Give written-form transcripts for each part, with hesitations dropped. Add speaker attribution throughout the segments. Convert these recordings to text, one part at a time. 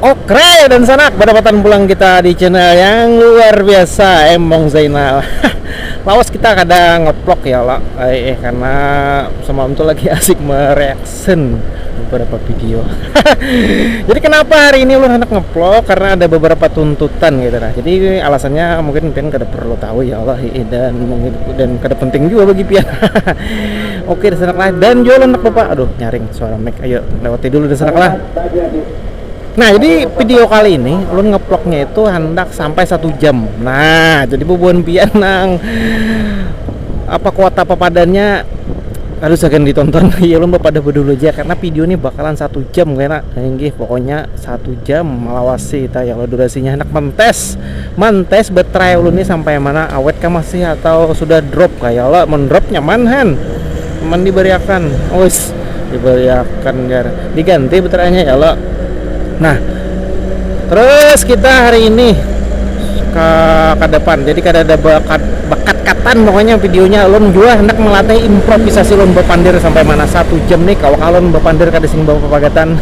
Speaker 1: Oke dan sanak, pendapatan pulang kita di channel yang luar biasa Embong Zainal. Lawas kita kadang ngeplok ya lah, karena semalam tuh lagi asik mereaction beberapa video. Jadi kenapa hari ini lu hendak ngeplok? Karena ada beberapa tuntutan gitu lah. Jadi alasannya mungkin Pian kada perlu tahu ya Allah, dan mungkin dan kada penting juga bagi Pian. Oke, dan sanak lah. Dan jualan anak bapak. Aduh, nyaring suara mic. Ayo lewati dulu dan sanak lah. Nah, jadi video kali ini ulun ngeploknya itu hendak sampai 1 jam. Nah, jadi bubuhan Pian nang apa kuota papadannya harus akan ditonton. Ya ulun pada dulu aja karena video ini bakalan 1 jam kena. Nggih, pokoknya 1 jam melawasi kita ya. Kalau durasinya hendak mentes baterai ulun ini sampai mana, awet kah masih atau sudah drop kayak Allah mendrop nyaman han. Teman diberiakan. Wis diberiakan diganti baterainya ya Allah. Nah, terus kita hari ini ke depan. Jadi kada ada bakat katan pokoknya videonya ulun juga hendak melatih improvisasi ulun bepandir sampai mana 1 jam nih. Kalau ulun bepandir kada sing bawa pagatan.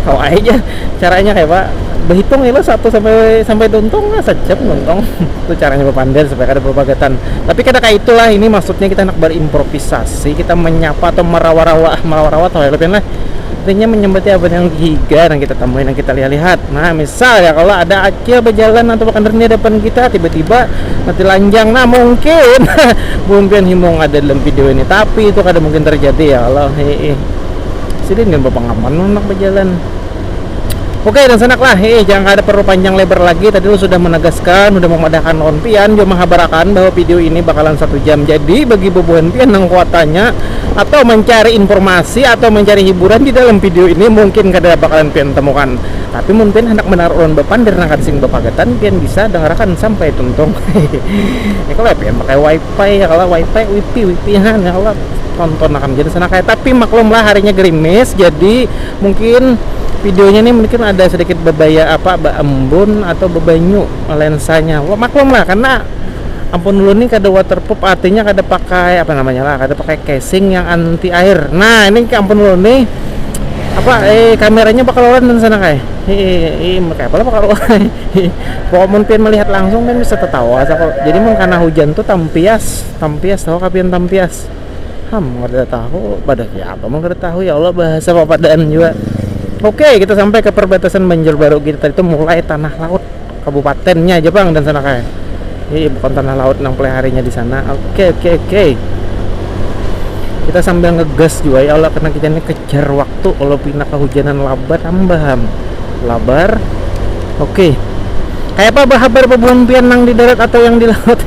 Speaker 1: Kau aja caranya kayak Pak. Berhitung ya 1 sampai tuntung lah sejam tuntung. Itu caranya bepandir supaya kada pagatan. Tapi kada kayak itulah, ini maksudnya kita hendak berimprovisasi, kita menyapa atau merawat atau lebih lah. Artinya menyambati apa yang higa yang kita temuin, yang kita lihat. Nah, misal ya kalau ada acil berjalan atau bahkan di depan kita tiba-tiba mati lanjang, nah mungkin mungkin himong ada dalam video ini, tapi itu kadang mungkin terjadi ya Allah. Sini dengan bapak ngaman nak berjalan. Oke, dan sanak lah, jangan ada perlu panjang lebar lagi. Tadi lu sudah menegaskan, sudah memadahkan on Pian, juga menghabarkan bahwa video ini bakalan 1 jam. Jadi bagi bubuhan Pian yang kuotanya atau mencari informasi atau mencari hiburan di dalam video ini mungkin kada bakalan Pian temukan. Tapi mungkin hendak menaruh on bepandir nang sing bepagatan, Pian bisa dengarkan sampai tuntung. Ya kalau Pian pakai wifi ya, kalau wifi han ya kalau tonton akan jadi sana kayak. Tapi maklumlah harinya gerimis, jadi mungkin videonya ini mungkin ada sedikit bebaya embun atau bebanyu lensanya. Wah, maklum lah karena ampun dulu nih kada waterproof, artinya kada pakai kada pakai casing yang anti air. Nah, ini ampun dulu nih kameranya bakal orang dan sana kayak kayak apa lah bakal orang. Pokok mungkin melihat langsung kan bisa tertawa. Jadi karena hujan tuh tampias tahu kapian tampias. Kada tahu pada ya apa kada tahu ya Allah bahasa papadaan juga. Oke, kita sampai ke perbatasan Banjarbaru kita itu mulai tanah laut kabupatennya aja Bang dan sana kayak. Bukan tanah laut nang peliharinya di sana. Oke. Kita sambil ngegas juga ya Allah karena kita ini kejar waktu. Kalau pindah kehujanan labar. Oke. Kayak apa kabar pebuhan Pian nang di darat atau yang di laut?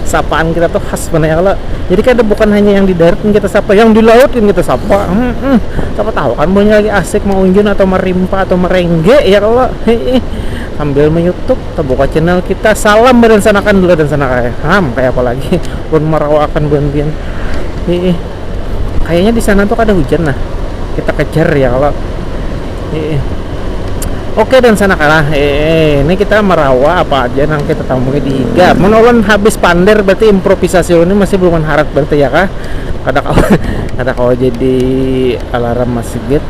Speaker 1: Sapaan kita tuh khas bener ya Allah. Jadi kan bukan hanya yang di darat yang kita sapa, yang di laut yang kita sapa. Siapa tahu kan punya lagi asik mau unjun atau merimpa atau merengge ya Allah. Sambil me-YouTube kita buka channel kita, salam berencanakan dulu dan sana kayak kayak apa lagi pun merawakan buan Pian. Kayaknya di sana tuh ada hujan nah. Kita kejar ya Allah. Oke, dan sana kalah. Ini kita merawa apa aja yang kita temui di Higa. Menolong habis pandir berarti improvisasi ini masih belum harap berarti ya kah? Kada kau jadi alarm masjid.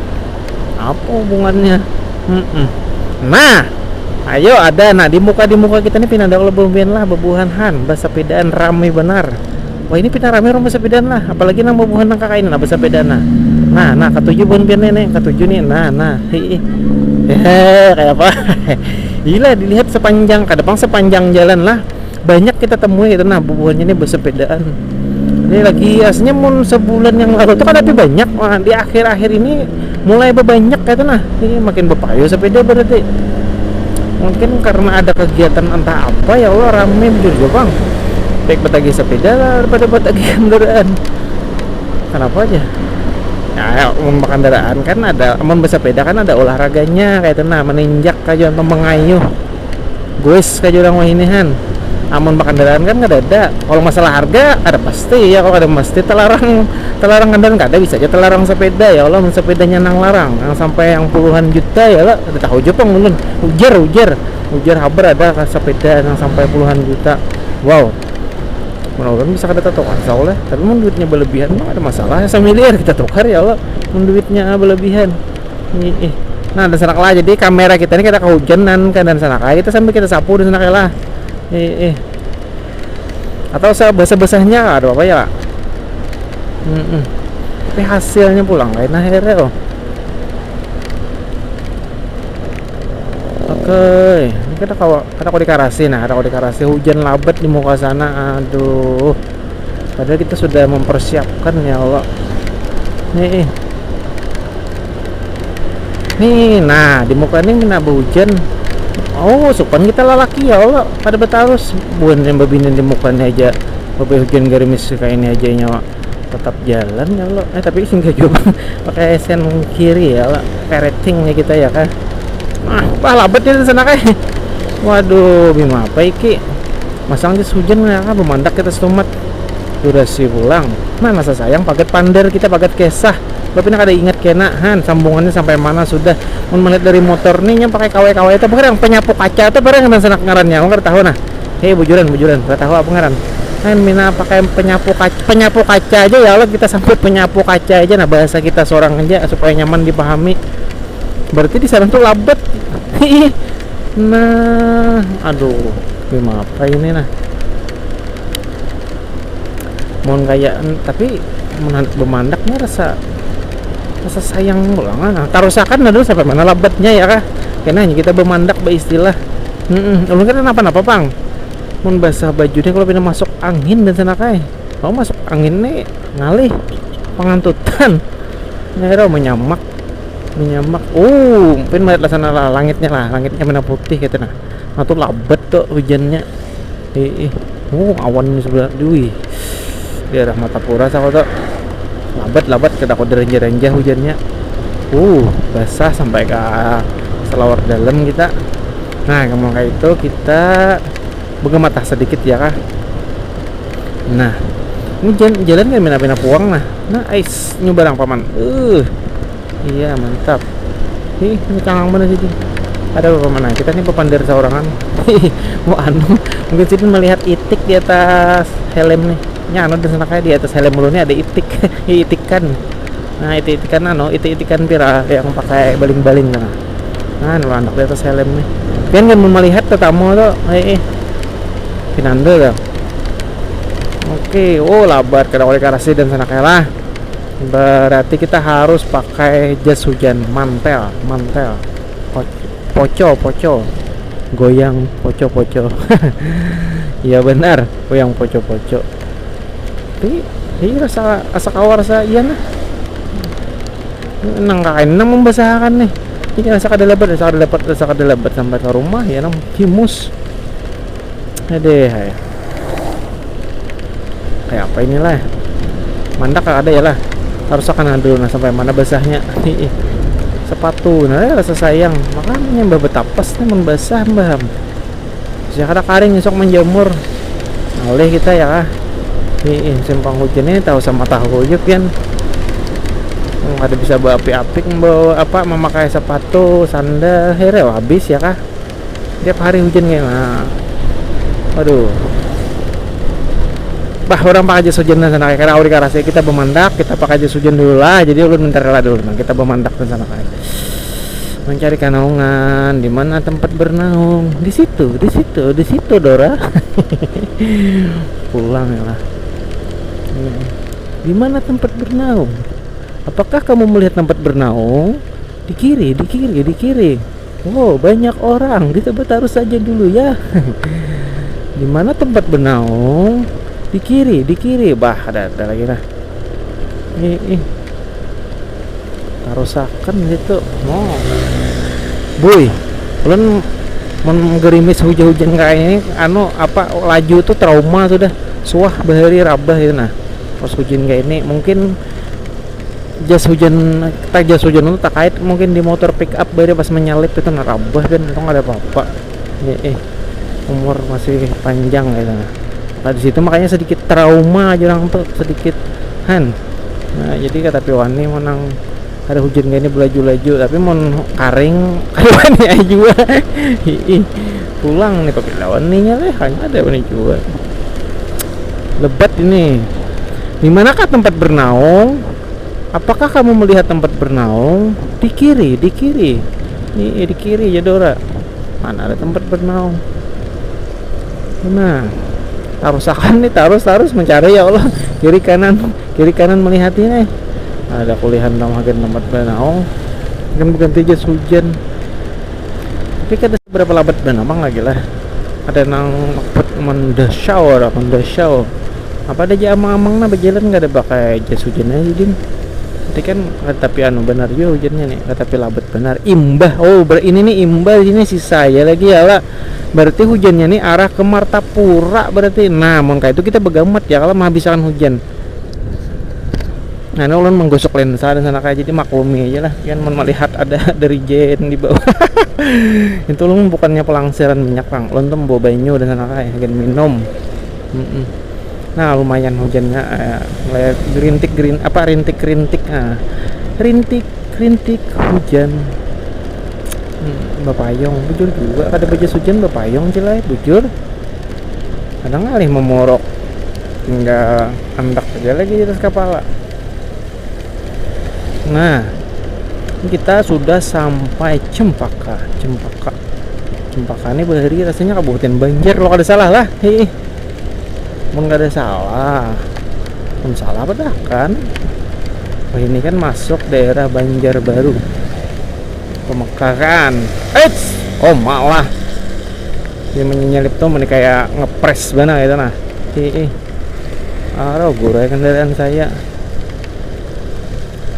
Speaker 1: Apa hubungannya? Nah, ayo ada. Nah di muka kita ini pindah kalau belum lah bebuhan han basapedaan ramai benar. Wah, ini pindah ramai orang basapedaan lah. Apalagi nang bebuhan nang kakak ini lah basapedaan lah. Nah ketujuh buan pian nih ketujuh nih. Nah kayak apa? Gila, dilihat sepanjang sepanjang jalan lah banyak kita temui itu. Nah bubuhannya ini bersepedaan. Ini lagi aslinya mun sebulan yang lalu tuh kan lebih banyak. Wah, di akhir-akhir ini mulai banyak kayak itu nah. Ini makin bepayo sepeda berarti. Mungkin karena ada kegiatan entah apa ya Allah rame juga Bang. Baik batagi sepeda lah daripada batagi kendaraan. Kenapa aja? Ya, kendaraan kan ada, bersepeda kan ada olahraganya kayak itu nah, meninjak kayak atau mengayuh. Guys kayak orang wahinihan. Amun kendaraan kan nggak ada. Kalau masalah harga ada pasti ya, kalau ada pasti terlarang kendaraan nggak ada, bisa aja terlarang sepeda ya Allah. Sepedanya nang larang yang sampai yang puluhan juta ya Allah. Ada tahu aja Bang ulun. Ujar habar ada sepeda yang sampai puluhan juta. Wow. Menurut bisa kada tukar soalnya, tapi mun duitnya berlebihan mah ada masalah. 1 miliar kita tukar ya Allah. Mun duitnya berlebihan. Nah dan sana lah, jadi kamera kita ini kita kehujanan kan dan sana kita sambil kita sapu dan sana lah. Atau basah-basahnya aduh apa ya. Tapi hasilnya pulang lain akhirnya oh. Oke, ini kita kau dikarasi. Nah, ada kau dikarasi hujan labat di muka sana. Aduh. Padahal kita sudah mempersiapkan ya Allah. Nih, nah di muka ini kena hujan. Oh, supan kita lalaki ya Allah. Pada betarus bukan yang babinin di mukanya aja. Bapak hujan gerimis kayak ini aja nyawa. Tetap jalan ya Allah. Tapi singkat juga pakai sen kiri ya Allah. Ratingnya kita ya kan. Wah labat di sana kayak. Waduh, bima apa iki? Masang jas hujan ya kan bemandak kita setumat. Durasi pulang. Nah, masa sayang paket pander kita paket kesah. Tapi nak ada ingat kena han sambungannya sampai mana sudah. Mun melihat dari motor nih yang pakai KW itu barang penyapu kaca itu barang yang sanak ngarannya. Enggak tahu nah. Hei bujuran. Enggak tahu apa ngaran. Kan mina pakai penyapu kaca aja ya Allah, kita sambut penyapu kaca aja. Nah, bahasa kita seorang aja supaya nyaman dipahami. Berarti di sana tuh labat. Nah, aduh, gimana apa ini nah? Mohon kayak tapi memandaknya rasa sayang pulang. Nah, tarusakan dulu sampai mana labatnya ya kah? Karena hanya kita bemandak beristilah. Ulun kan apa Bang? Mun basah bajunya kalau pindah masuk angin dan sana kae. Kalau masuk angin nih ngalih pengantutan. Nero menyamak. Oh, mungkin melihat sana langitnya mana putih gitu nah. Nah tuh labat tuh hujannya. Awan sebelah duwi. Daerah Matapura sama tuh. Labat kita kode renja hujannya. Basah sampai ke selawar dalam kita. Nah, ngomong kayak itu kita begematah sedikit ya kah. Nah, ini jalan kan mina puang nah. Nah, ais nyobarang paman. Iya mantap. Ini cangang mana sih? Ada apa mana? Kita nih pepandir seorangan. Mungkin sih melihat itik di atas helm nih. Anu di sana kayak di atas helm dulu nih ada itik, itikan. Nah itikan pira yang pakai baling-baling kan. Nah anak di atas helm nih. Kan melihat tetamu tuh, pinanda tuh. Oke, labat kada oleh karasi dan sana kayak lah. Berarti kita harus pakai jas hujan mantel poco goyang poco iya benar goyang poco tapi ini rasa kawar sa iya nah nang kain nang membasahkan nih ini rasa kada lebat sampai ke rumah ya nang himus kayak apa inilah mandak ada ya lah harus akan dulu nah sampai mana basahnya sepatu nah rasa sayang makanya mbak betapas nih membasah mbak saya kada karing esok menjamur oleh kita ya kah simpang hujan ini tahu sama tahu yuk kan ada bisa bawa api-apik bawa apa memakai sepatu sandal hereo habis ya kah tiap hari hujan kayak waduh orang pakai jas hujan dan sana karena auri karasi kita bemandak kita pakai jas hujan dulu lah jadi ulun bentar lah dulu kita bemandak dan sana kayak mencari kanaungan di mana tempat bernaung di situ Dora pulang ya lah di mana tempat bernaung apakah kamu melihat tempat bernaung di kiri banyak orang kita bertaruh saja dulu ya di mana tempat bernaung di kiri ada lagi lah tarusakan gitu boy kalian menggerimis hujan-hujan kayak ini laju tuh trauma sudah suah bahari rabah itu nah pas hujan kayak ini mungkin jas hujan itu tak kait mungkin di motor pick up bahari pas menyalip itu narabah kan itu nggak ada apa-apa umur masih panjang gitu nah di situ makanya sedikit trauma aja orang tuh sedikit nah jadi kata piwani menang ada hujan gini belaju-laju tapi mau karing wani aja juga pulang nih pakai lawan nih lah hanya ada wani juga lebat ini di manakah tempat bernaung apakah kamu melihat tempat bernaung di kiri Di kiri ya Dora. Mana ada tempat bernaung? Nah, tarusakan nih, tarus mencari ya Allah. Kiri kanan melihat ini. Ada kulihan namakan tempat bernaung. Kan berganti jas hujan. Tapi kada seberapa labat benamang lagi lah. Ada nang mendasyau. Apa ada aja amang-amang na berjalan nggak ada pakai jas hujan aja din. Tapi kan tapi anu benar juga hujannya nih, tapi labat benar. Imbah. Oh, ini nih imbah ini si saya lagi ya lah. Berarti hujannya nih arah ke Martapura berarti. Nah, mongka itu kita begamat ya kalau menghabiskan hujan. Nah, ini ulun menggosok lensa dan sana kayak jadi maklumi aja lah. Kan melihat ada dari jen di bawah. Itu ulun bukannya pelangsiran minyak bang. Ulun tuh bawa banyu dan sana kayak gen minum. Nah, lumayan hujannya. Rintik. Nah, rintik hujan. Bapayong bujur juga kada bajas hujan bapayong cilai bujur. Kadang alih memorok tinggal andak aja lagi di atas kepala. Nah, kita sudah sampai Cempaka ini bahari rasanya Kabupaten Banjar lo kada salah lah. Mun kada salah. Mun salah apa dah kan? Oh, ini kan masuk daerah Banjarbaru. Pemekaran. Oh malah dia menyelip tuh kayak ngepres bana gitu nah. Gurai kendaraan saya.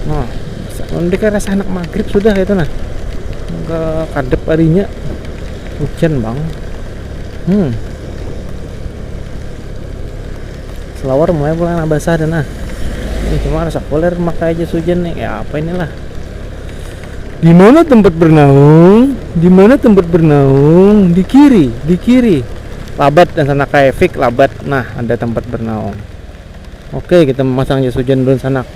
Speaker 1: Nah, nanti kan rasa anak maghrib sudah itu nah. Ke kadep harinya hujan bang. Selawar mulai pulang basah dan ini cuma rasa koler maka aja hujan nih. Ya apa inilah. Di mana tempat bernaung? Di kiri. Labat dan sana kayak fik labat. Nah, ada tempat bernaung. Oke, kita memasang jas hujan dulu sana.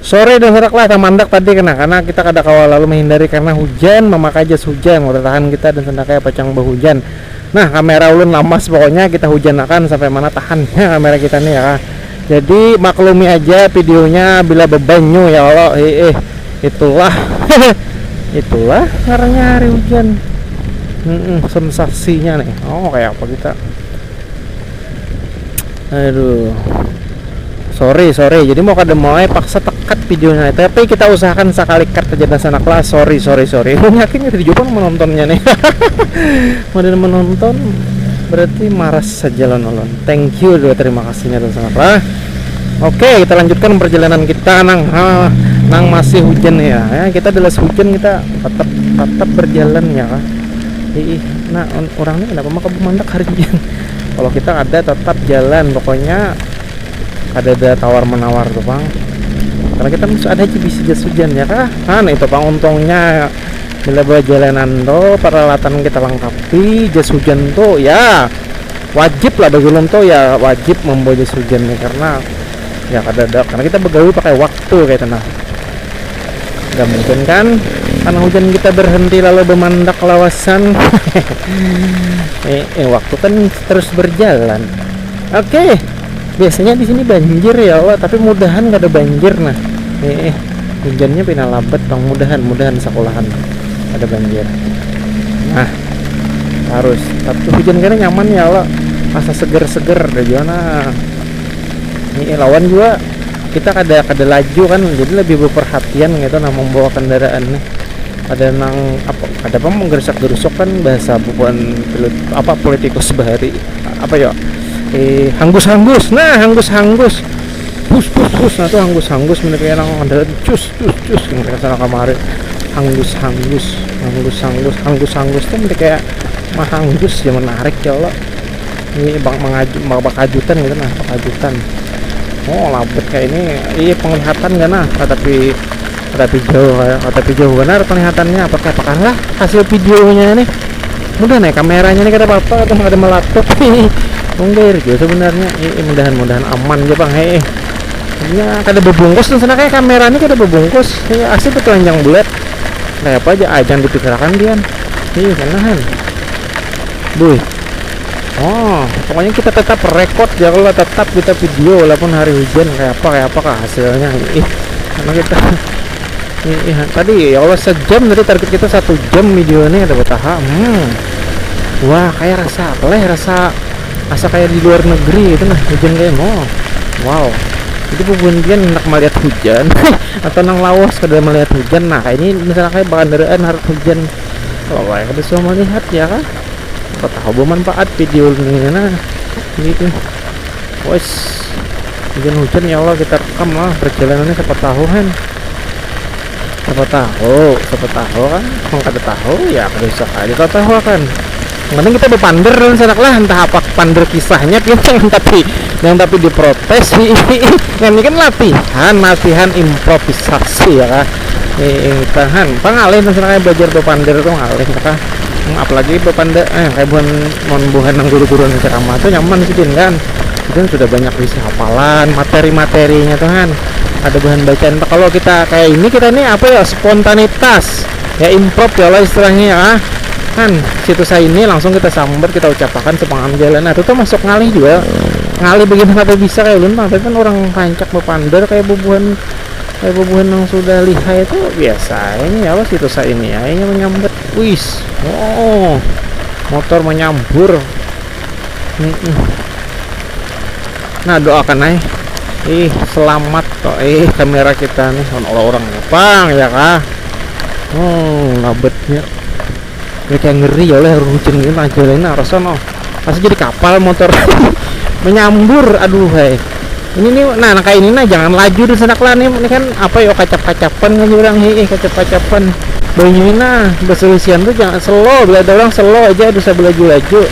Speaker 1: Sore dan serak lah mandak tadi karena kita kada kawal lalu menghindari karena hujan, memakai jas hujan tahan kita dan sendaknya pacang hujan. Nah, kamera ulun lamas pokoknya kita hujanakan sampai mana tahannya kamera kita nih ya. Jadi maklumi aja videonya bila bebanyu ya Allah. Itulah itulah karena hari hujan. Sensasinya nih. Oh, kayak apa kita? Aduh, sorry jadi mau paksa tekat videonya, tapi kita usahakan sekali cut aja dan sana kelas. Sorry yakin di Jepang menontonnya nih. Model menonton berarti maras saja lon. Thank you, terima kasihnya dan sana kelas. Oke, kita lanjutkan perjalanan kita nang masih hujan ya. Kita delas hujan, kita tetap berjalan ya. Nah orangnya kenapa maka bumandak hari ini? Kalau kita ada tetap jalan, pokoknya ada tawar menawar tuh bang. Karena kita masih ada bisa jas hujan ya kah? Nah itu bang, untungnya bila berjalanan tuh peralatan kita lengkapi. Jas hujan tuh ya wajib lah bagi ulun tuh ya, wajib membawa jas hujan nih, karena ya karena kita begawi pakai waktu kayak tenang. Gak mungkin kan karena hujan kita berhenti lalu bermandak lawasan. Waktu kan terus berjalan. Oke, biasanya di sini banjir ya Allah, tapi mudahan gak ada banjir. Nah hujannya pina labat bang, mudahan sekolahan ada banjir. Nah harus, tapi hujan karena nyaman ya Allah, rasa seger deh jana. Lawan juga kita kada laju kan, jadi lebih berperhatian gitu nah membawa kendaraan nih. Ada menggersak-gerusok kan bahasa bukan politikus bahari hanggus hus nah tuh hanggus mereka yang ada cus yang mereka sana kemarin hanggus tuh mereka mah hanggus ya, menarik ya Allah. Ini bakajutan gitu nah, bakajutan. Oh labet kayak ini, penglihatan gak nah, tapi jauh benar penglihatannya. Apakah lah hasil videonya nih, mudah nih kameranya nih kada apa-apa atau ada melaptop enggak gitu sebenarnya. Mudahan aman aja bang. Ya kada berbungkus dan sana kayak kamera ini kada berbungkus asli telanjang bulat kayak apa aja jangan dipikirkan dia kanahan boy. Pokoknya kita tetap rekod ya, kalau tetap kita video walaupun hari hujan kayak apa hasilnya. Karena kita tadi ya Allah sejam, tadi target kita 1 jam videonya ada bertahan. Wah kayak rasa kayak di luar negeri itu nah, hujan kayak wow. Jadi pembuntian enak melihat hujan atau nang lawas kada melihat hujan. Nah kayak ini misalnya kayak kendaraan harus hujan, kalau kayak kita semua melihat ya kan, tahu bermanfaat video ini nah gitu. Wes hujan ya Allah, kita rekam lah perjalanannya siapa tahu kan mau kada tahu ya kada usah kita tahu kan. Yang penting kita berpander dan sanak lah, entah apa pander kisahnya yang tapi diprotes. Yang ini kan latihan improvisasi ya kan. Tahan pangalih dan sanak belajar berpander tuh ngalih kah. Apalagi berpanda kayak buhan nang guru-guru yang ceramah tuh nyaman sih kan. Itu sudah banyak bisa hafalan materi-materinya tuh kan, ada bahan bacaan. Kalau kita kayak ini, kita ini spontanitas ya, improv ya lah istilahnya ya kan. Situs ini langsung kita sambar, kita ucapkan sepanjang jalan. Nah itu tuh masuk ngalih juga, ngalih bagaimana bisa kayak ulun tapi kan orang rancak berpandar kayak bubuhan yang sudah lihai itu biasa ini ya Allah. Situs ini ya ini menyambar wis motor menyambur. Nah doakan selamat kok kamera kita nih orang Jepang ya kah. Labetnya kayak ngeri ya oleh hujan gini aja lainnya rasa pasti jadi kapal motor menyambur. Aduh ini nih nah kayak ini nah jangan laju di sana lah nih. Ini kan kacap-kacapan kan orang kacap-kacapan banyak berselisihan tuh jangan slow, bila ada orang slow aja bisa laju.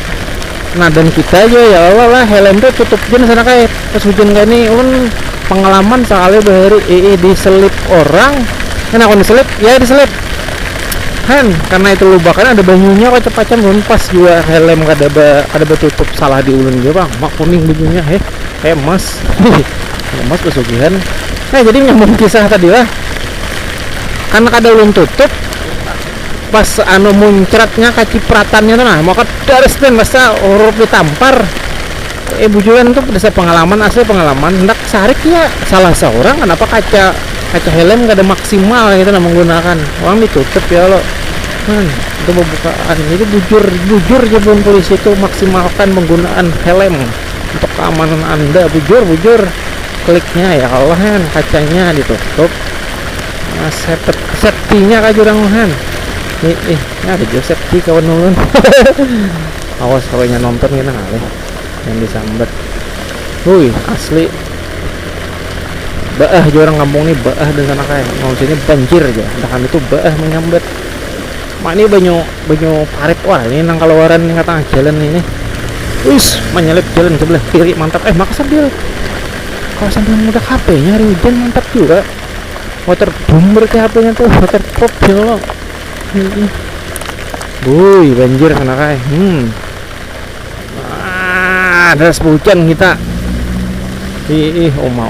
Speaker 1: Nah dan kita aja ya Allah lah helm tuh tutup jen sana kayak pas hujan kayak ini pengalaman sekali bahari diselip orang kan. Aku diselip kan karena itu lubakan ada banyunya kacap-kacapan pas juga helm kada betutup salah di ulun juga bang, mak kuning bajunya kayak emas emas pesugihan. Nah jadi nyambung kisah tadi lah, karena kada ulun tutup pas muncratnya kacipratannya tuh nah maka dari dan masa huruf ditampar bujuran tuh desa asli pengalaman hendak sarik ya salah seorang kenapa kaca helm gak ada maksimal gitu nah menggunakan orang ditutup ya lo man itu pembukaan. Jadi bujur aja pun polisi itu maksimalkan penggunaan helm untuk keamanan Anda. Bujur kliknya ya Allah kan, kacanya ditutup. Nah, safety-nya ka jurang han. Ada jo safety kawan nulun. Awas kalau nonton kita kali yang disambet. Wih, asli baah orang kampung nih, baah dan sana kayak mau sini banjir aja. Entah itu baah menyambet. Mak ini banyak parit. Wah, ini nang keluaran nih tengah jalan ini. Wis, menyalip jalan sebelah kiri mantap. Maka sambil kalau sambil mudah HP-nya hari hujan mantap juga. Water boomer ke HP-nya tuh, water pop ya lo. Wuih, banjir sana kayak. Deras hujan kita. Oma.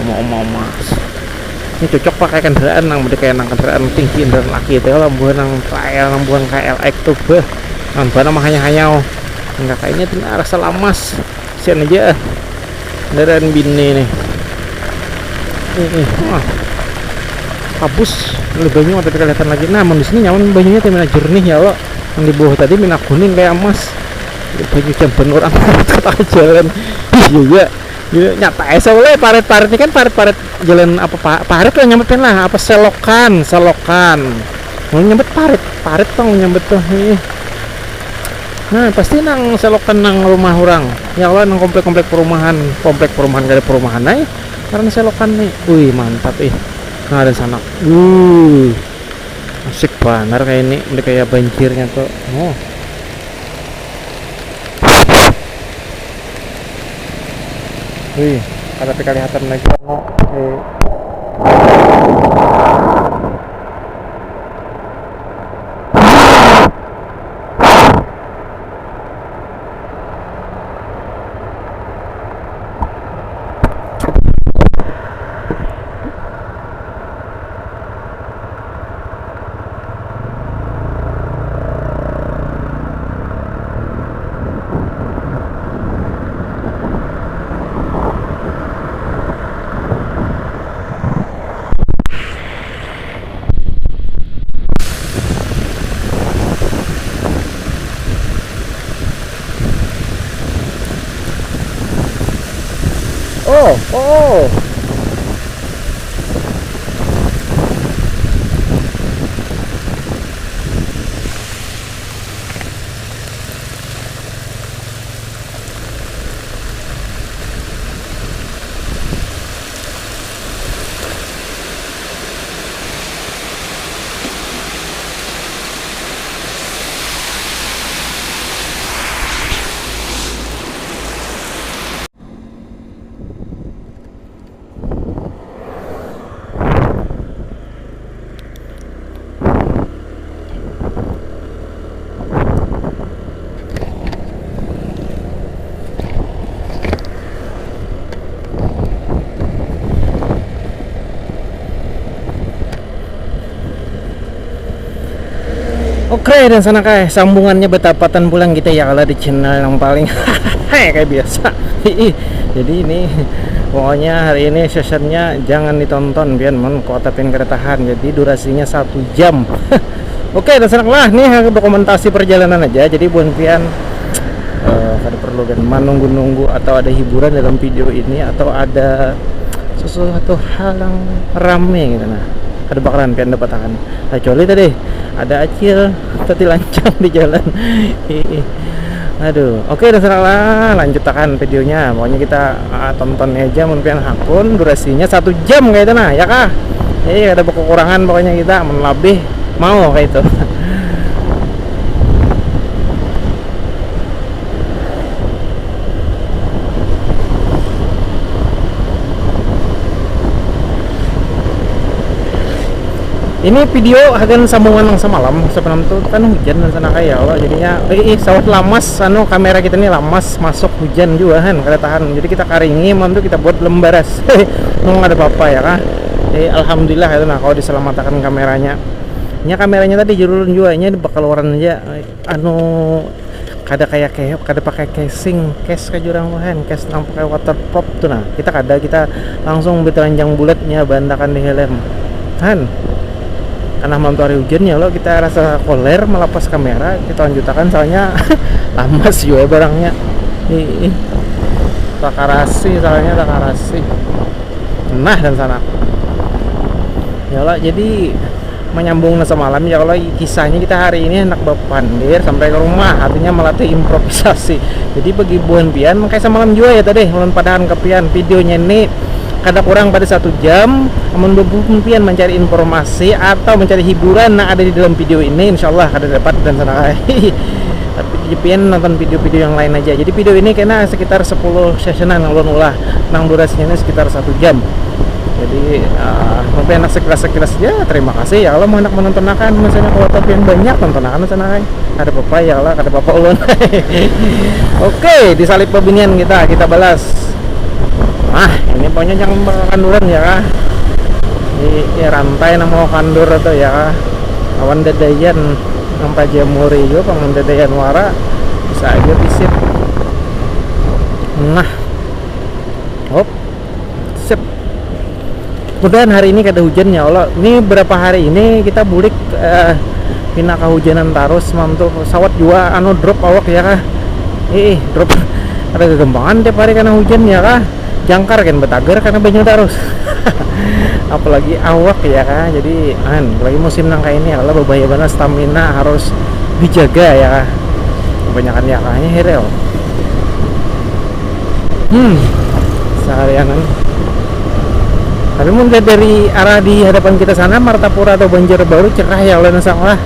Speaker 1: Ini cocok pakai kendaraan nang kayak nang kendaraan tinggi kendaraan laki itu lah, bukan nang trail, nang bukan KLX tuh bah. Nang bana mah hanya enggak kayaknya tuh rasa lamas. Sian aja kendaraan bini nih. Kabus lebihnya tapi kelihatan lagi. Nah, di sini nyaman banyunya teh mina jernih ya lo. Yang di bawah tadi mina kuning kayak emas. Banyu jamban orang kata jalan. Iya. Nyata soalnya parit-parit ini kan parit-parit jalan apa parit lah nyampetin lah apa selokan mau nyambet parit tong nyambet tuh. Nah pasti nang selokan nang rumah orang ya Allah, nang komplek perumahan gak ada perumahan nih karena selokan nih. Wih mantap nah ada sana asik banget kayak ini udah kayak banjirnya tuh. Wih, tapi kelihatan lagi. Oh. Oke, dan sana kayak sambungannya betapatan pulang kita ya kalau di channel yang paling kayak biasa. Jadi ini pokoknya hari ini sessionnya jangan ditonton biar mengkotapin keretahan, jadi durasinya 1 jam. Oke, dan sana lah nih dokumentasi perjalanan aja, jadi bukan pian kada perlu kan menunggu atau ada hiburan dalam video ini atau ada sesuatu hal yang rame gitu. Nah ada bakalan pian dapat tangan kecuali tadi ada acil tadi lancang di jalan. Aduh, oke dan salah lanjutkan videonya. Pokoknya kita tonton aja mungkin hakun durasinya 1 jam kayak itu nah ya kah. Ada kekurangan pokoknya kita lebih mau kayak itu. Ini video akan sambungan yang semalam sebelum itu kan hujan dan sana kayak Allah jadinya sawat lamas kamera kita ini lamas masuk hujan juga kan kada tahan, jadi kita karingi malam itu kita buat lembaras. Nggak ada apa-apa ya kah. Alhamdulillah itu nah kalau diselamatkan kameranya. Kameranya tadi jurulun juga bakal keluaran aja kada pakai casing case ke jurang kan case nang pakai waterproof tuh nah kita langsung beteranjang bulatnya bandakan di helm kan. Karena malam hari hujan ya lo kita rasa koler melepas kamera kita lanjutkan soalnya lamas juga barangnya. Takarasi, soalnya Takarasi. Nah, dan sana. Ya Allah, jadi menyambung semalam ya Allah, kisahnya kita hari ini hendak berpandir sampai ke rumah, artinya melatih improvisasi. Jadi bagi buan pian kayak semalam juga ya tadi ulun padaan kepian videonya ini kada kurang pada 1 jam, namun bebuan pian mencari informasi atau mencari hiburan nah ada di dalam video ini, insyaallah kada dapat dan sana. Tapi pian nonton video-video yang lain aja. Jadi video ini kena sekitar 10 sessionan yang ulun ulah, nang durasinya ini sekitar 1 jam. Jadi mungkin enak sekilas-sekilas ya, terima kasih ya Allah mau enak menonton akan misalnya kalau top yang banyak tonton akan sana ada apa ya Allah, ada apa ulun. Oke, disalip pebinian kita balas. Nah ini pokoknya jangan kanduran ya kah, ini rantai nama kandur atau ya awan dadayan sampai jamuri juga pangan dadayan wara bisa aja pisip. Nah hop sip. Mudahan hari ini kada hujan ya Allah. Ini berapa hari ini kita bulik pina kehujanan terus mantu sawat juga anu drop awak ya kah. Drop ada kegembangan tiap hari karena hujan ya kah. Jangkar kan betager karena banyak terus. Apalagi awak ya kah. Jadi lagi musim nang kayak ini ya Allah, berbahaya banget, stamina harus dijaga ya kah. Kebanyakan ya kahnya herel. Seharianan. Tapi mungkin dari arah di hadapan kita sana Martapura atau Banjarbaru cerah ya oleh salah,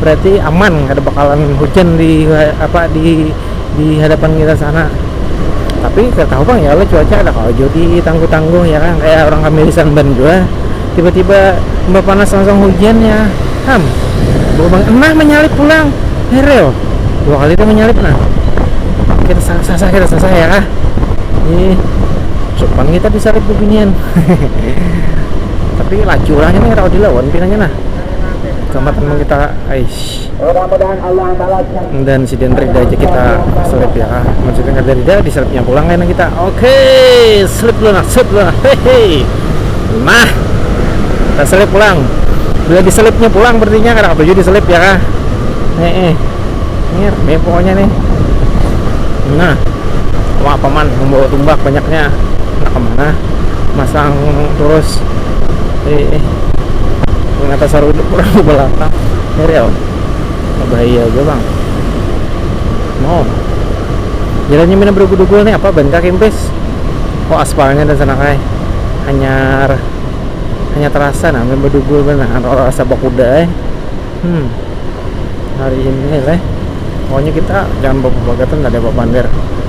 Speaker 1: berarti aman, kada bakalan hujan di hadapan kita sana. Tapi kita tahu bang ya Allah cuaca ada kalau jadi tangguh-tangguh ya kan, kayak orang Kamilisan ban juga tiba-tiba mbak panas langsung hujan ya bang menyalip pulang herel 2 kali itu menyalip kita sasah ya kah sopan kita disalip beginian. Tapi laju lahnya nih raw dilawan pinanya kecamatan kita dan si Dendrik aja kita salip ya maksudnya dari dia disalipnya pulang enak kita. Oke, slip dulu hehe. Nah kita salip pulang, bila disalipnya pulang berarti kada baju disalip ya kah ini pokoknya nih. Nah wah paman membawa tumbak banyaknya kemana masang terus ternyata saru kurang belakang real bahaya aja bang. Jalannya mina bergudugul nih apa ban kempes aspalnya dan sana kai hanya terasa berdugul benar rasa bakuda hari ini lah. Pokoknya kita jangan bawa-bawatan, ada bawa pandir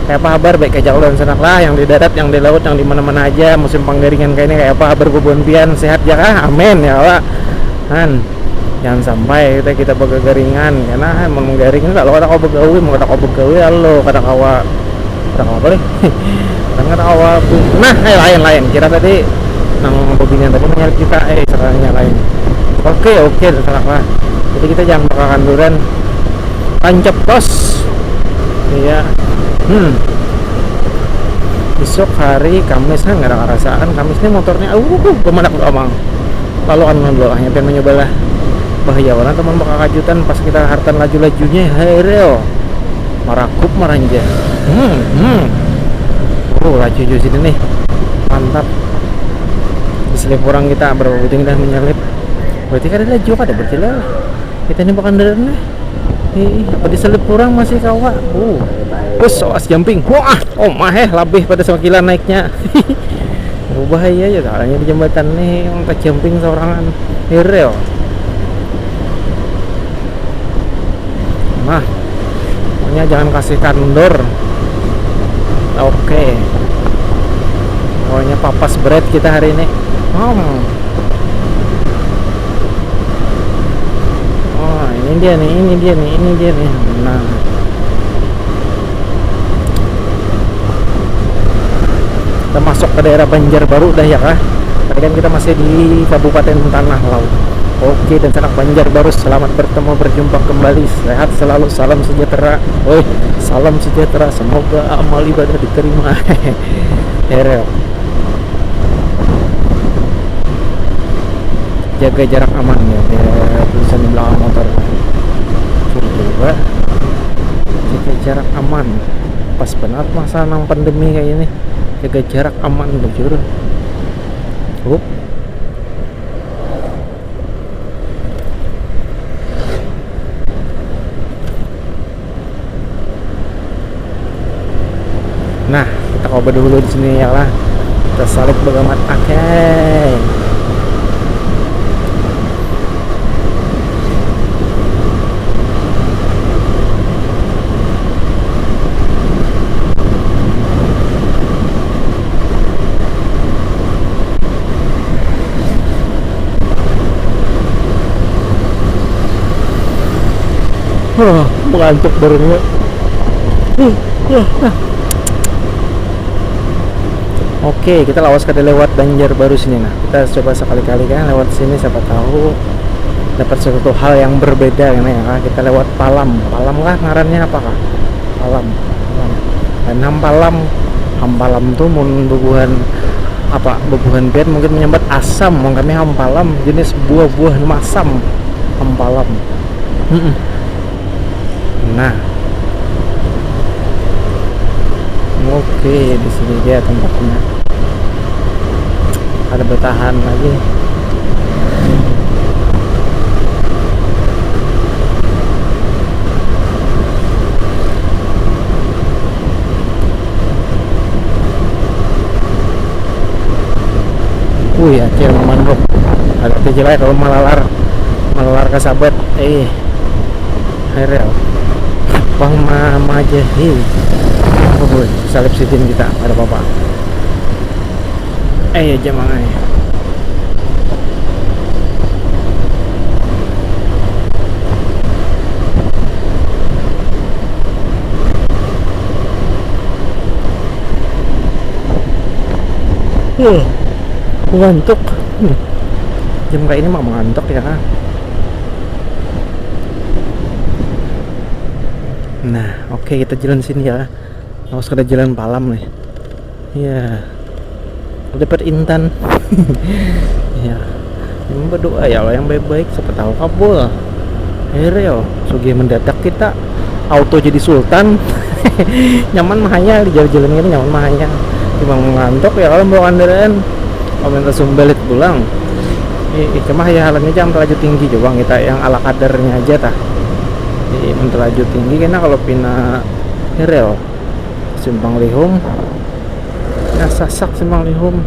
Speaker 1: kayak apa kabar baik kayak jauh dan senak lah, yang di darat, yang di laut, yang di mana-mana aja musim penggaringan kayak ini kayak apa kabar kebun-pian sehat ya kah, amin ya Allah jangan sampai kita bergaringan karena menggaring kalau ada kau begawi mau kata kau begawi halo kata kawa boleh kata kawa lain kira tadi nang bobinnya tadi menyalip kita sekarangnya lain. Oke terserah lah, jadi kita jangan bakal kanduran tancap tos iya. Besok hari Kamis nggak ada ngerasaan Kamis ini motornya kemana udah omang lalu kan dulu hanya pengen mencoba lah bahaya warna teman bakal kajutan pas kita hartan laju-lajunya hereo marakup maranja laju sini nih mantap diselip orang kita berapa buting dah menyalip berarti kan ada laju ada berjalan kita ini bakal derene apa diselip kurang masih kawa soas jumping wah lebih pada sekilan naiknya. Bahaya ya soalnya di jembatan nih untuk jumping seorangan real. Nah pokoknya jangan kasih kandur. Oke. Pokoknya papas bread kita hari ini ini dia nih. Nah kita masuk ke daerah Banjarbaru dah ya kah. Tadi kan kita masih di Kabupaten Tanah Laut. Oke, dan sanak Banjarbaru, selamat berjumpa kembali, sehat selalu, salam sejahtera. Salam sejahtera, semoga amal ibadah diterima. Herel jaga jarak aman ya, tulisan di belakang motor coba jaga jarak aman pas benar masa nang pandemi kayak ini. jaga jarak aman bujur. Up. Nah, kita coba dulu di sini ya lah. Kita salib bagamat akeh. Mengantuk barunya. Oke, kita lawas kada lewat Banjarbaru sini. Nah, kita coba sekali-kali kan lewat sini, siapa tahu dapat sesuatu hal yang berbeda kan ya. Kita lewat Palam. Palam lah ngarannya apakah? Palam. Palam. Dan Hampalam tuh mun bubuhan apa? Bubuhan biar mungkin menyambat asam, mun kami hampalam jenis buah-buah masam. Hampalam. Nah. Oke, di sini dia tempatnya. Ada bertahan lagi. Wih, aceh mangrove. Ada jelas kalau malalar kasabat. Airel. Bang Mama Jahil. Oh, salib sidin kita ada apa-apa. Ya jamaah. Ngantuk. Jam kayak ini mah ngantuk ya kan. Nah, oke, kita jalan sini ya. Awas kada jalan Palam nih. Ya. Dapat intan. Ya. Yang berdoa ya Allah yang baik-baik, siapa tahu kabul. Akhirnya sugi mendadak kita auto jadi sultan. Nyaman mahanya di jalan-jalan ini nyaman mahanya. Cuma ngantuk ya kalau bawa kendaraan. Kalau langsung balik pulang. Cuma ya halannya jam terlalu tinggi coba kita yang ala kadarnya aja tah. Menteraju tinggi karena kalau pina rel Simpang Lihum nah sasak Simpang Lihum.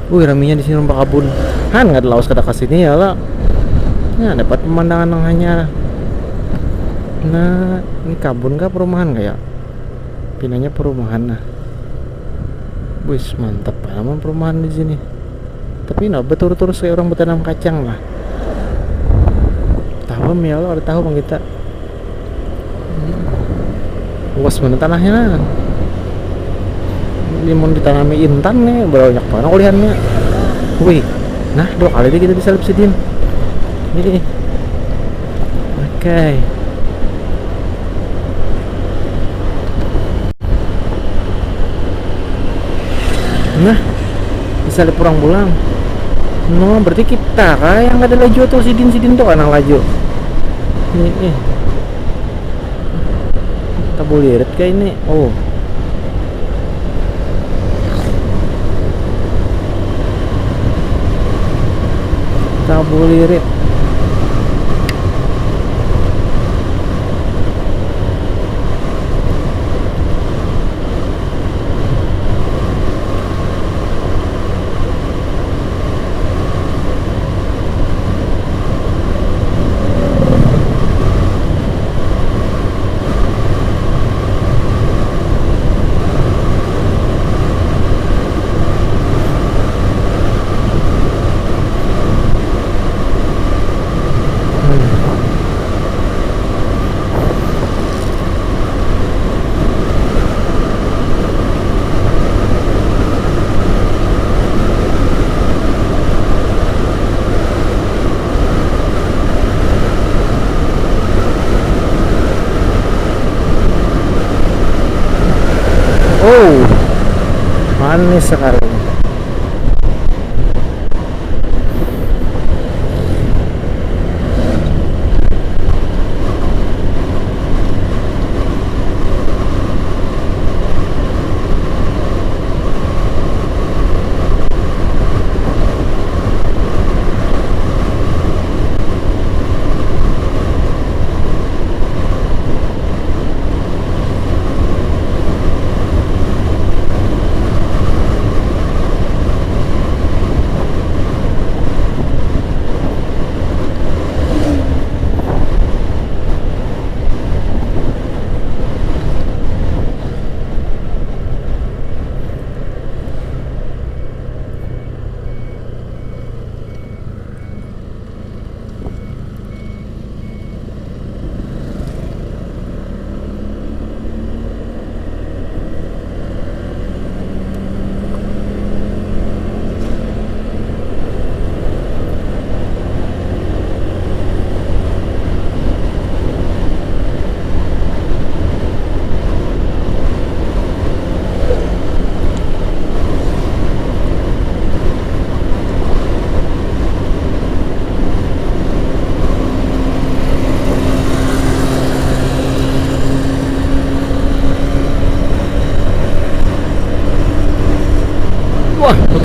Speaker 1: Raminya di sini rumah kabun nggak ada lawas kada kasini ya lah. Nah, dapat pemandangan yang hanya. Nah, ini kabun kah perumahan kayak pinanya perumahan. Nah, wis mantap aman perumahan di sini. Tapi betul terus kayak orang bertanam kacang lah. Tahu ya lo ada tahu bang kita. Luas mana tanahnya? Ini mau ditanami intan nih, banyak banget olihannya. Wih, nah 2 kali deh kita bisa lebsidin. Ini. Oke. Nah, bisa pulang. No, berarti kita yang ada laju atau sidin tuh kan yang laju. Ini. Kita boleh lihat kayak ini. Oh. Kita boleh lihat. Manis sekali.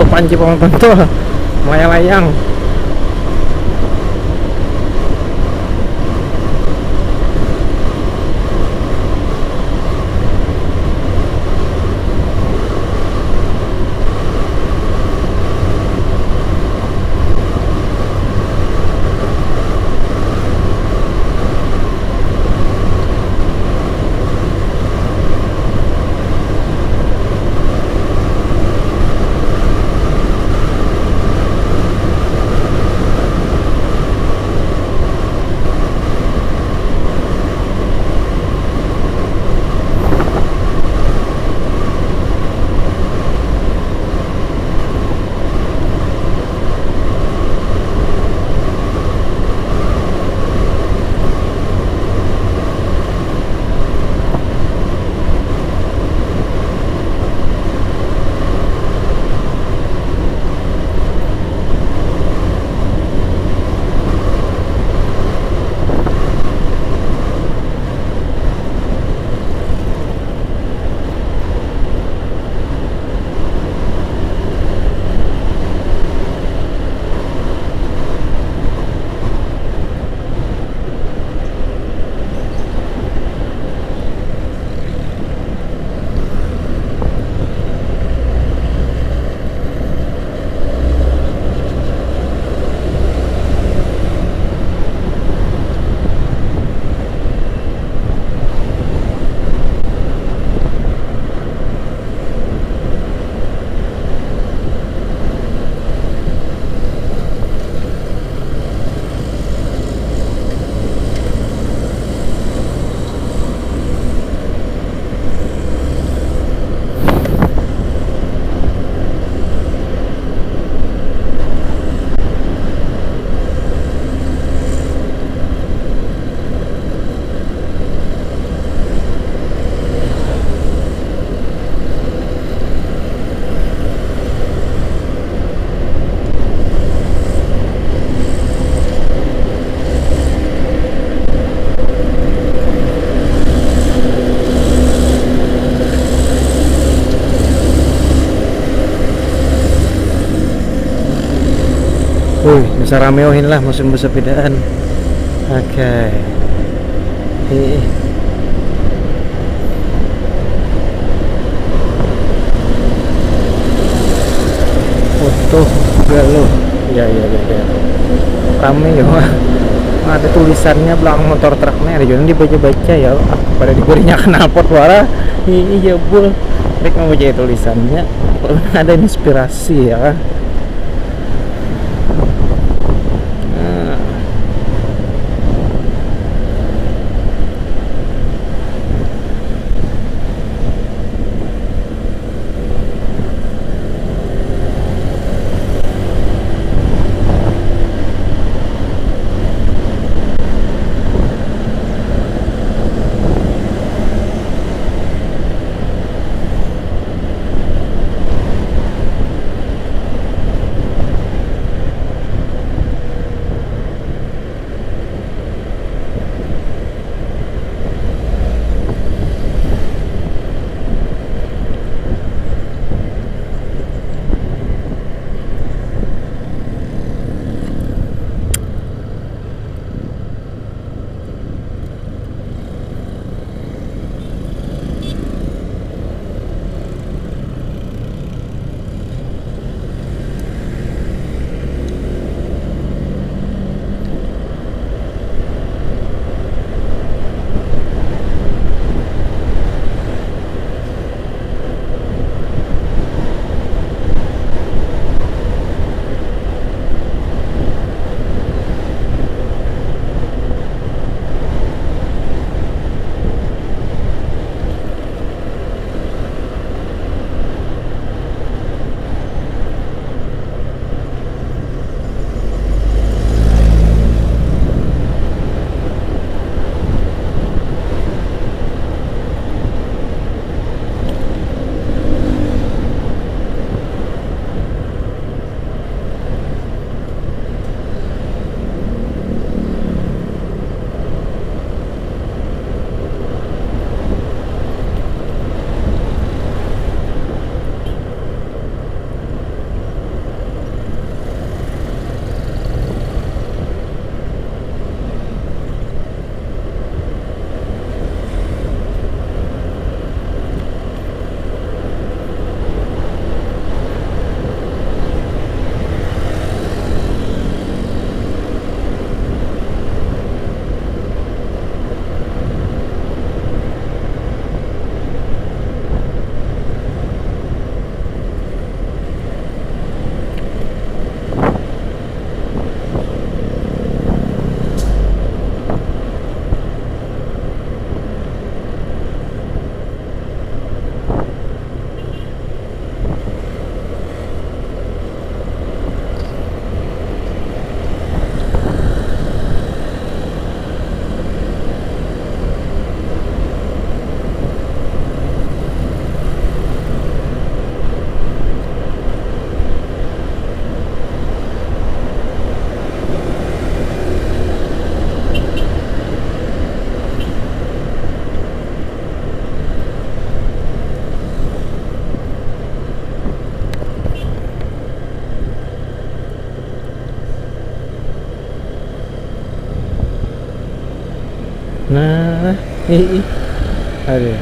Speaker 1: tuh panci penonton tuh melayang-layang. Wih, bisa rameohin lah musim bersepedaan. Oke. Foto galuh. Ya ya ya ya. Rame ya mah. Ada tulisannya belakang motor truknya ada juga dibaca-baca ya. Pada diberinya knalpot wara. Iya bul. Mereka mau baca tulisannya. Ada inspirasi ya kan. Ih, aduh.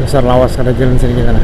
Speaker 1: Dasar lawas ada jalan sini sana.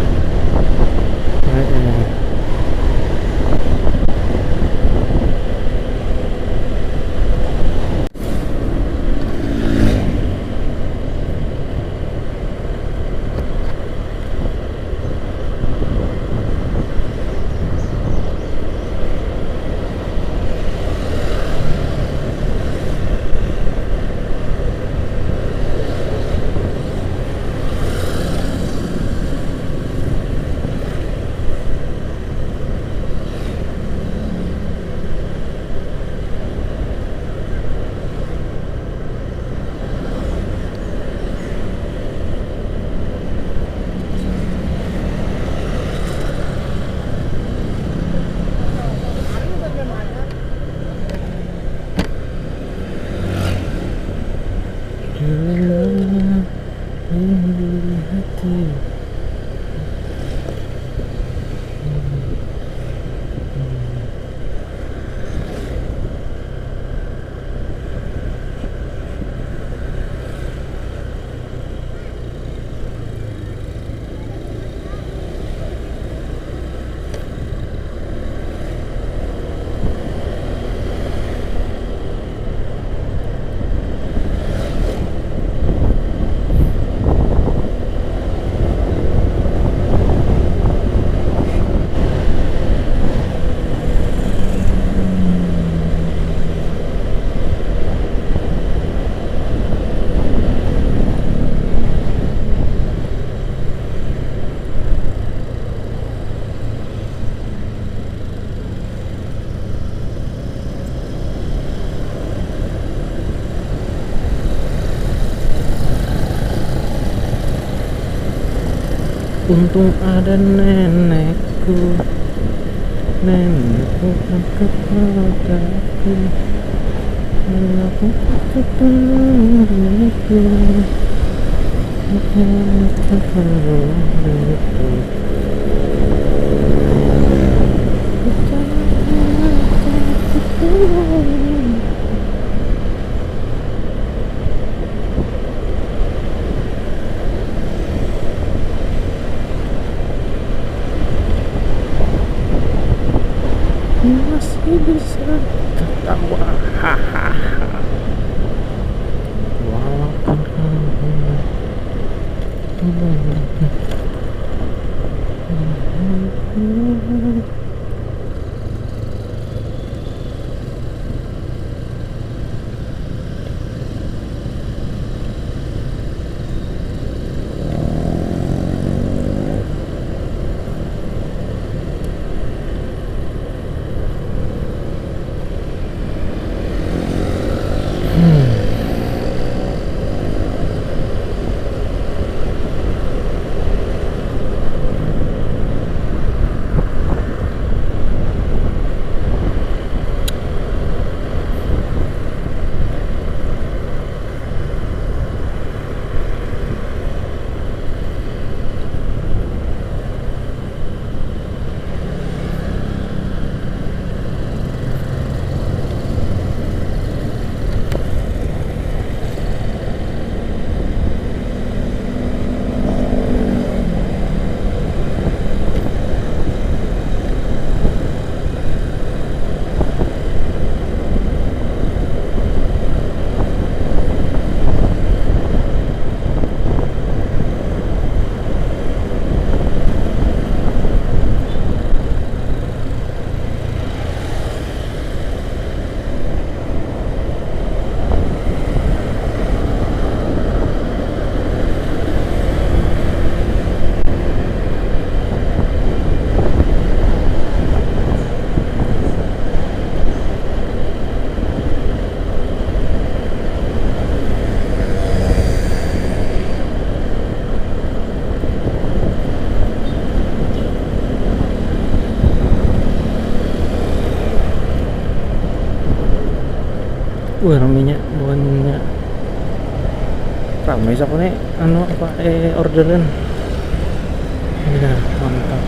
Speaker 1: Untung ada nenekku, nenekku angkat padaku, aku ketemu nenekku, masih bisa ketawa, hahaha. Walaupun Wah, raminya bukannya ramai siapa nih anu apa orderan. Ya, mantap.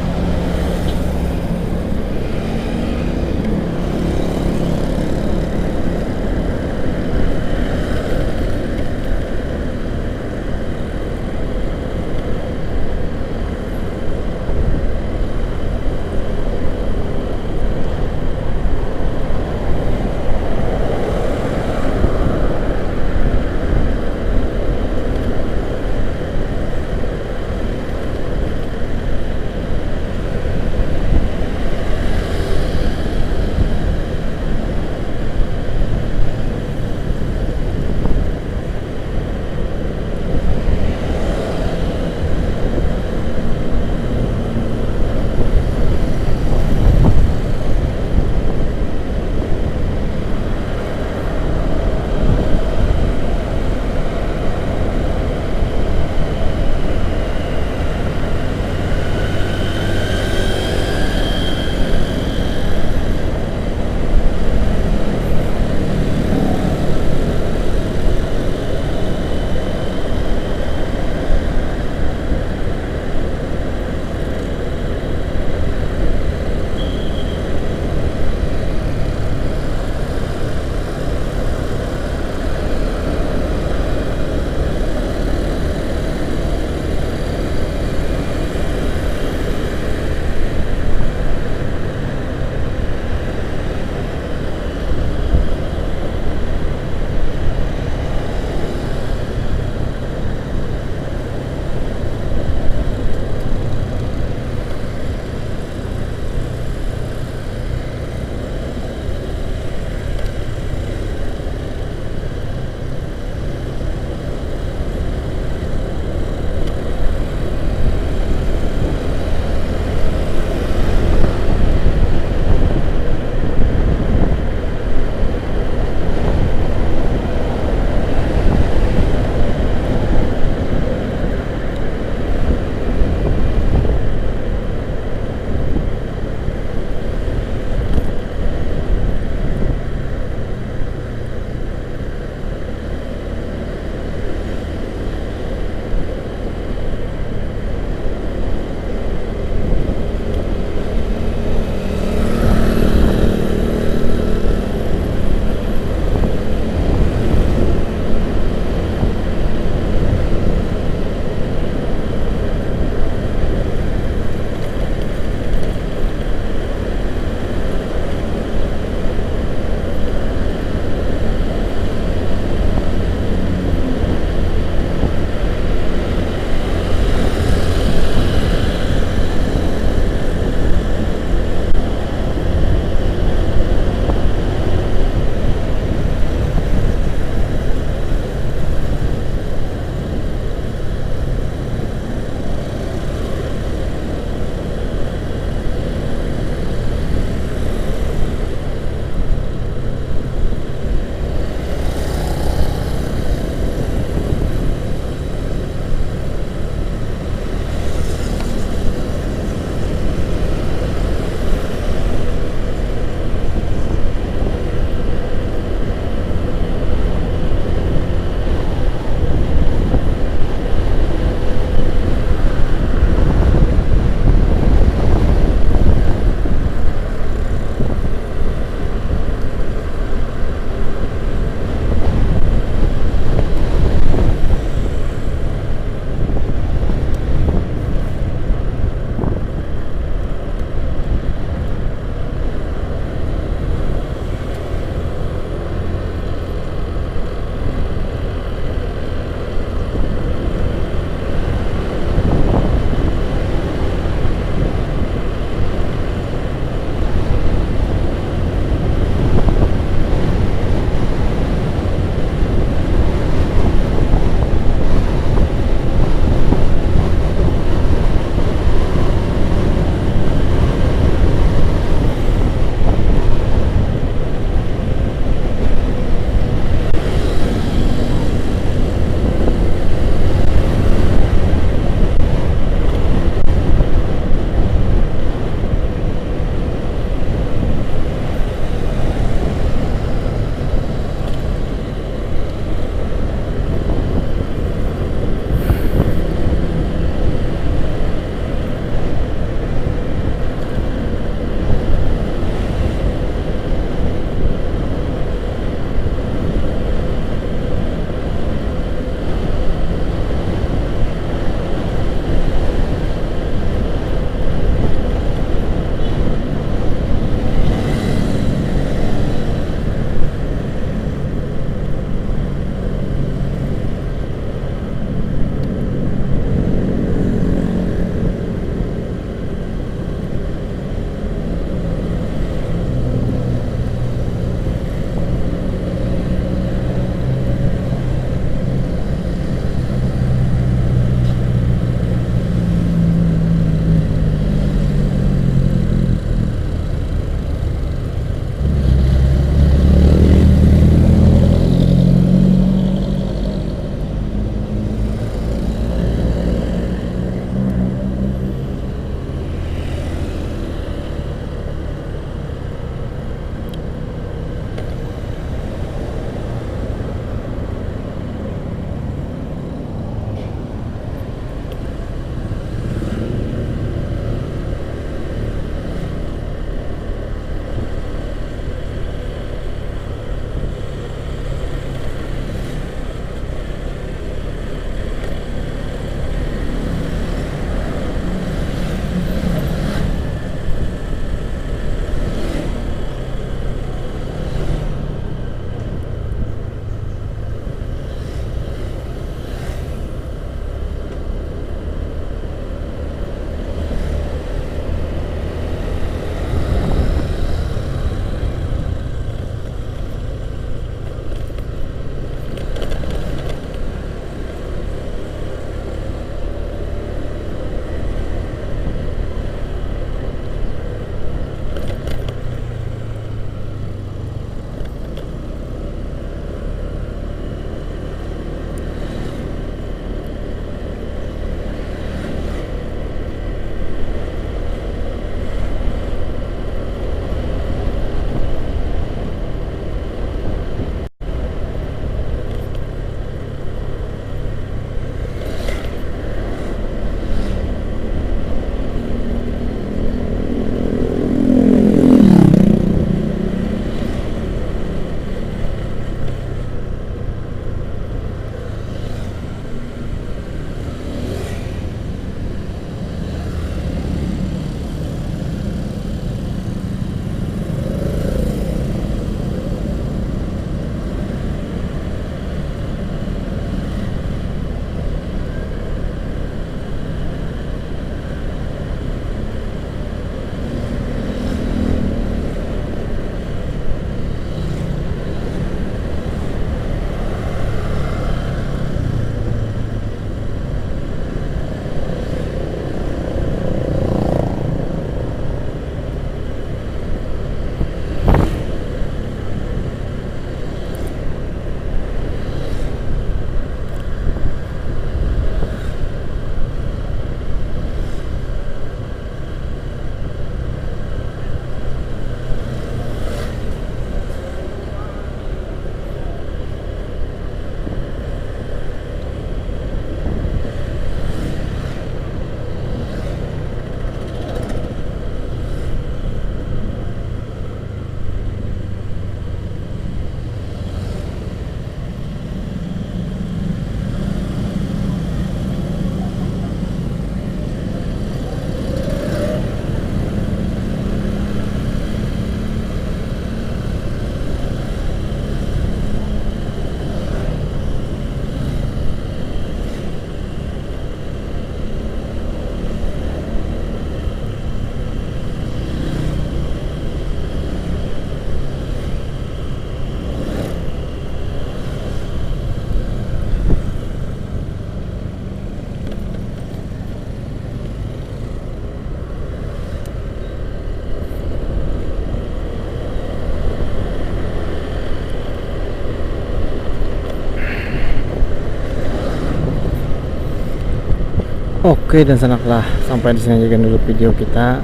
Speaker 1: Oke, dan senanglah sampai di sini aja dulu video kita.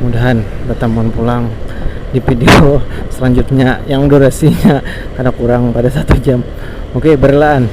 Speaker 1: Mudahan bertambah pulang di video selanjutnya yang durasinya karena kurang pada 1 jam. Oke, berlaan.